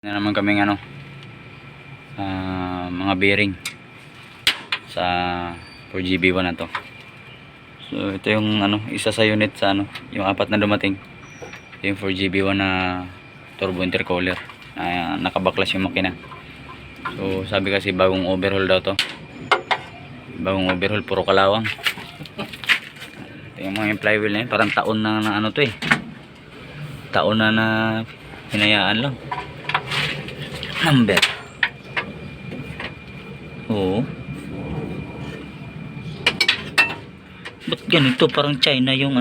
Na naman kaming mga bearing sa 4GB1 na to. So ito yung isa sa unit sa yung apat na dumating. Yung 4GB1 na turbo intercooler. Nakabaklas yung makina. So sabi kasi bagong overhaul daw to. Bagong overhaul, puro kalawang. Ito yung mga flywheel na yun, parang taon na to eh. Taon na hinayaan lang. Number. Oo. Ba't ganito? Parang China yung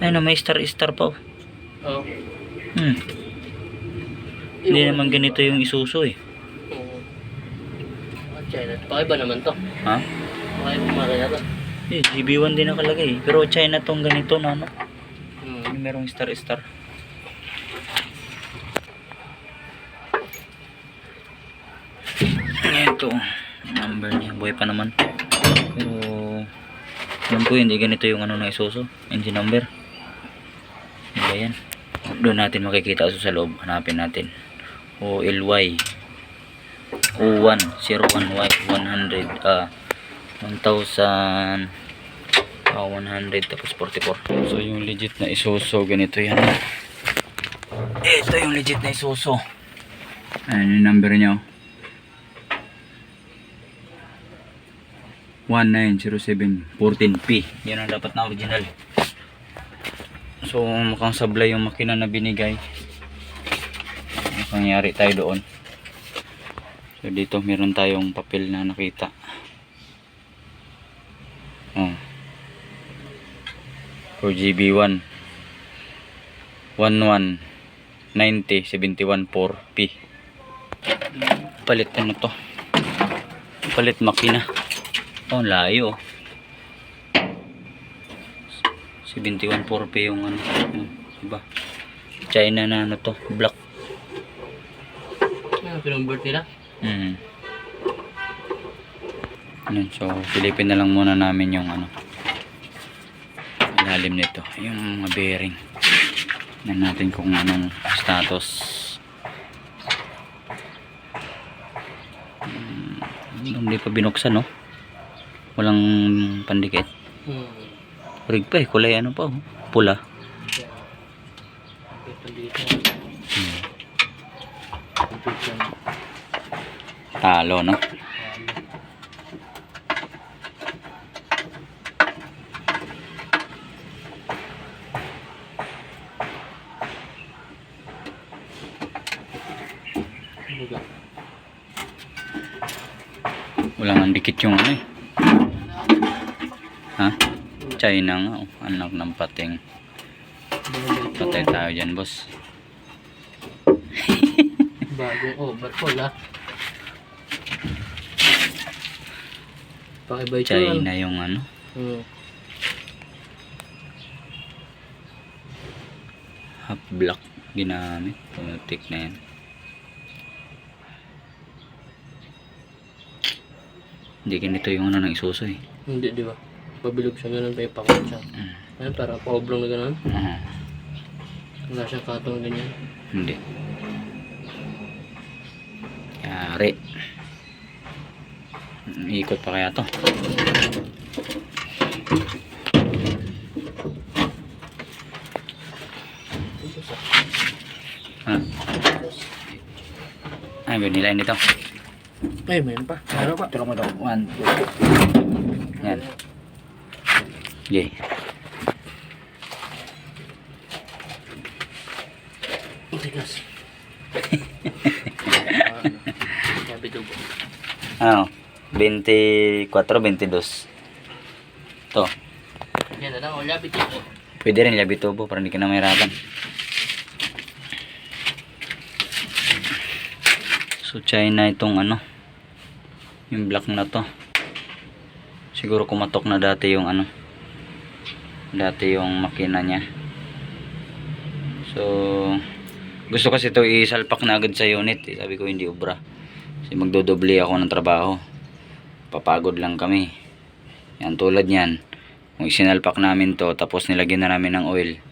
Ayun na, may star pa. Oh. Hindi naman ganito yung Isuzu eh. China. Pakiba naman to. Ha? Pakiba makina to. Eh, GB1 din nakalagay. Pero China tong ganito na merong star. Ito, number niya. Buhay pa naman. Pero, alam ko hindi ganito yung na Isuzu. Engine number. Hindi yan. Doon natin makikita sa loob. Hanapin natin. OLY 0101Y 100 100 tapos 44. So yung legit na Isuzu ganito yan. Ito yung legit na Isuzu. Ayan yung number niya. 1907-14P. Yan ang dapat na original. So mukhang sablay yung makina na binigay. Mukhang yari tayo doon. So dito meron tayong papel na nakita. 4GB1 1190-71-4P. Palit to? Palit makina. Layo. 71-4P yung diba? China na to, black. Pinonvert nila? So silipin na lang muna namin yung ilalim nito, yung mga bearing. Tingnan natin kung anong status. Hindi pa binuksan, no? Walang pandikit. Rig pa eh, kulay pa, pula. Talo, no? Walang dikit yung ha? China nga, anak ng pating. Patay tayo dyan, boss. Bago, ba't pula? Pakiba ito. China yung half black ginamit. Putik na yan. Hindi ganito yung ng Isuzu eh. Hindi, di ba? Pabilog siya ganun, pa ipakot siya. Ayun, para pa-oblong na ganun. Wala siyang katong ganyan. Hindi. Yari. Ikot pa kaya to? Ay, binilain dito. Ay, mayroon pa. Mayroon pa. Tulong mo daw. 1, 2. Yan. Okay. Tigas. Sabi ito po. 24, 22. To. Yan na lang. O, labit ito. Pwede rin labi tubo para hindi ka na mahirapan. So China itong yung black na to. Siguro kumatok na dati yung dati yung makina niya. So gusto kasi ito isalpak na agad sa unit. Sabi ko hindi obra. Kasi magdodoble ako ng trabaho. Papagod lang kami. Yan tulad niyan. Kung isinalpak namin to tapos nilagyan na namin ng oil,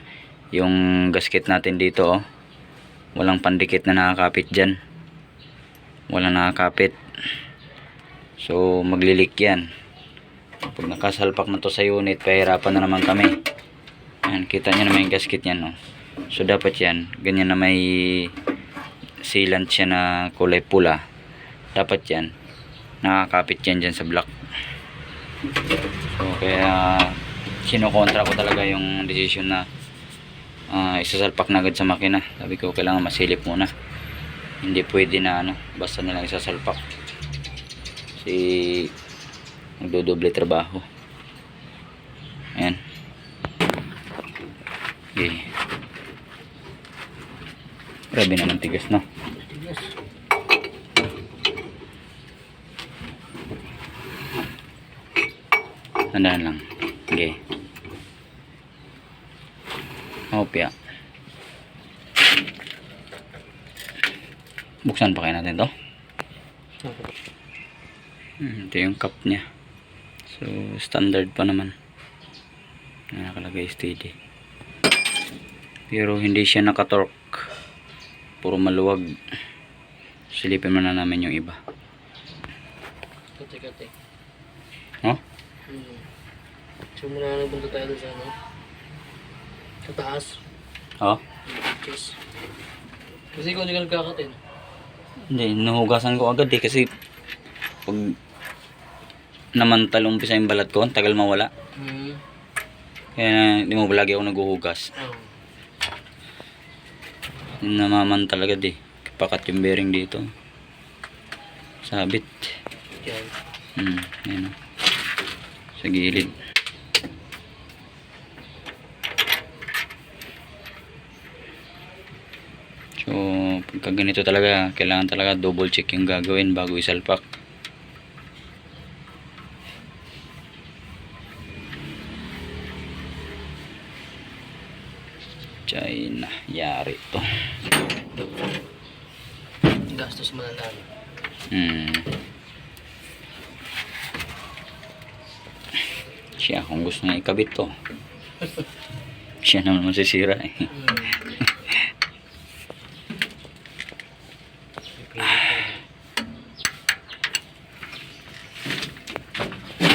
yung gasket natin dito, oh. Walang pandikit na nakakapit dyan. Walang nakakapit. So maglilik yan. Pag nakasalpak na to sa unit, pahirapan na naman kami. Ayan, kita nyo naman yung gasket yan, oh. So dapat yan, ganyan na may sealant siya na kulay pula. Dapat yan nakakapit yan dyan sa block. So kaya kinokontra ko talaga yung decision na isasalpak na agad sa makina. Sabi ko kailangan masilip muna. Hindi pwede na basta nilang isasalpak. Kasi magdodoble trabaho. Ayan. Okay. Grabe naman tigas, no? Tigas. Tandaan lang. Okay. Hopya. Buksan pa kaya natin to. Ito yung cup niya. So standard pa naman. Nakalagay steady. Pero hindi siya nakatorque. Puro maluwag. Silipin muna namin yung iba. Kati-kati. Oh? So muna nagpunta tayo doon sa sa taas. Oh? Cheese. Kasi kung hindi ka nagkakatin. Hindi, nahugasan ko agad eh kasi pag namantal umpisa yung balat ko, ang tagal mawala. Kaya hindi mo lagi ako naghuhugas. Namamantal agad eh. Kapakat yung bearing dito. Sabit. Yan. Yan. Sa gilid. So, pagka ganito talaga, kailangan talaga double check yung gagawin bago isalpak. China, yari to. Gastos mananalo. Siya kung gusto niya ikabit to. Siya naman masisira eh.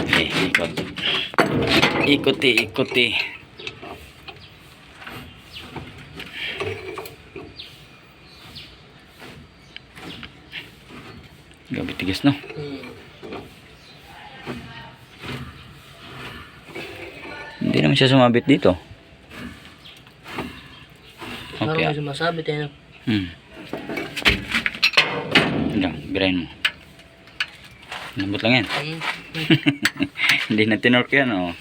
Okay, ikot. Ikuti. Gabi tigas, no? Hindi naman siya sumabit dito. Parang Okay. may sumasabit eh. Hanggang, birahin mo. Lambot lang yan. Hindi na tinork yan, oh.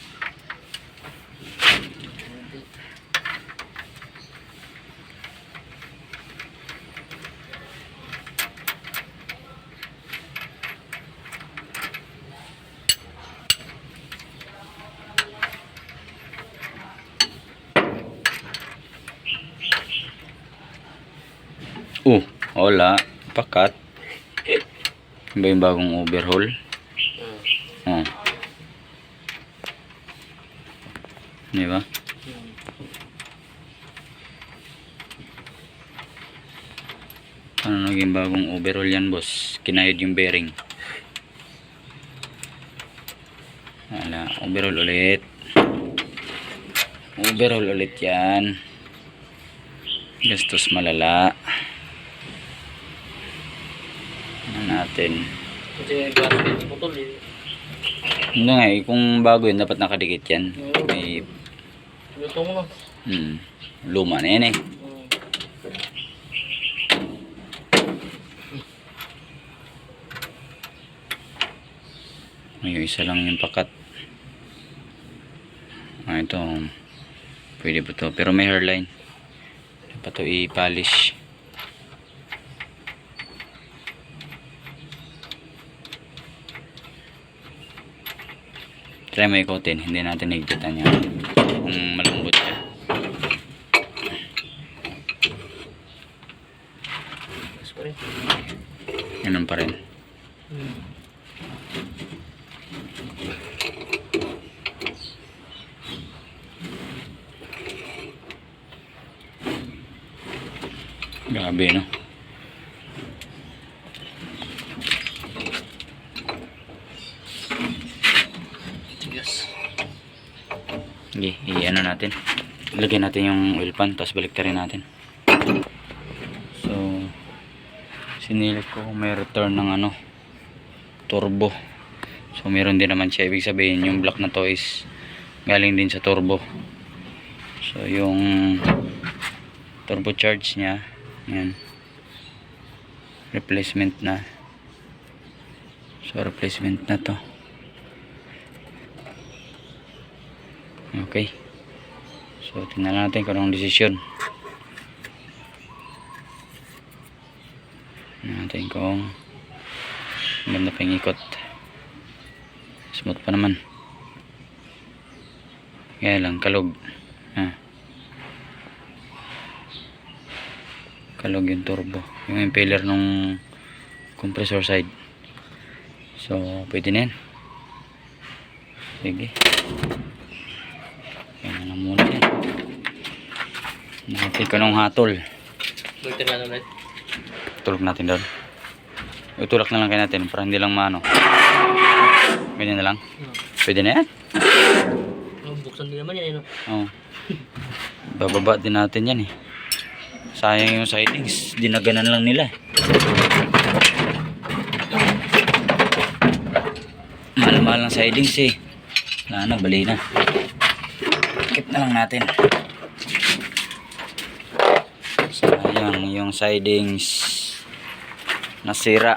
Wala. Pakat. Ba yung bagong overhaul? Di ba? Ano naging bagong overhaul yan, boss? Kinayod yung bearing. Wala. Overhaul ulit. Overhaul ulit yan. Gastos malala. Natin. Kasi gasket putol eh. Hindi nga eh, kung bago yun, dapat nakadikit yan. May, Luto mo na. luma na yan eh. May isa lang yung pakat. Ito, pwede pa to. Pero may hairline. Dapat to i-polish. Try mo ikotin, hindi natin higpitan yan kung malambot siya. Ganun pa rin. Grabe, no? Tigas. Sige, i-ano natin. Ilagay natin yung oil pan, tapos balik rin natin. So, sinilit ko kung may return ng ano, turbo. So, meron din naman siya. Ibig sabihin, yung block na to is galing din sa turbo. So, yung turbo charge niya, yan. Replacement na. So, replacement na to. Okay. So, tingnan natin kung anong desisyon. Tingnan natin kung maganda pa yung ikot. Smooth pa naman. Kaya lang, kalog. Kalog yung turbo. Yung impeller nung compressor side. So, pwede na yan. Sige. Kaya na muna yan. Nakapil ko nung hatol. Baliktad natin ulit. Tulog natin doon. Itulak na lang kayo natin para hindi lang maano. Ganyan na lang. Pwede na yan. Buksan din naman yan, no? Oo. Bababa din natin yan eh. Sayang yung sidings. Dinaganan lang nila. Mahal-mahal ng sidings eh. Wala na, bali na. Keep na lang natin. Sayang yung sidings nasira.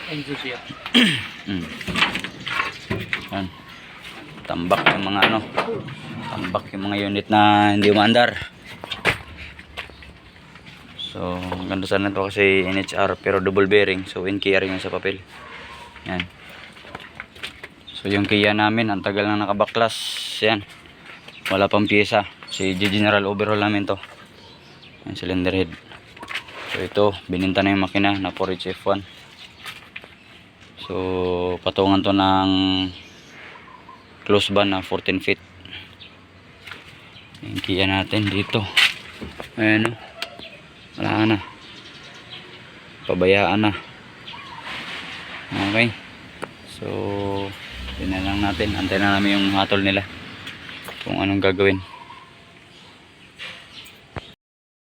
Ayun siya. Yan. Tambak yung mga ano. Tambak yung mga unit na hindi umaandar. So, ganda sana ito kasi NHR pero double bearing. So, NKR yung sa papel. Yan. So, yung Kia namin, ang tagal na nakabaklas. Yan. Wala pang pyesa. Si General overhaul namin to. Yan, cylinder head. So, ito, bininta na yung makina na 4H F1. So, patungan to ng close ban na 14 feet. Yung Kia natin dito. Ayan o. Wala na. Pabayaan na. Okay. So, yun na lang natin. Antayin na namin yung hatol nila. Kung anong gagawin.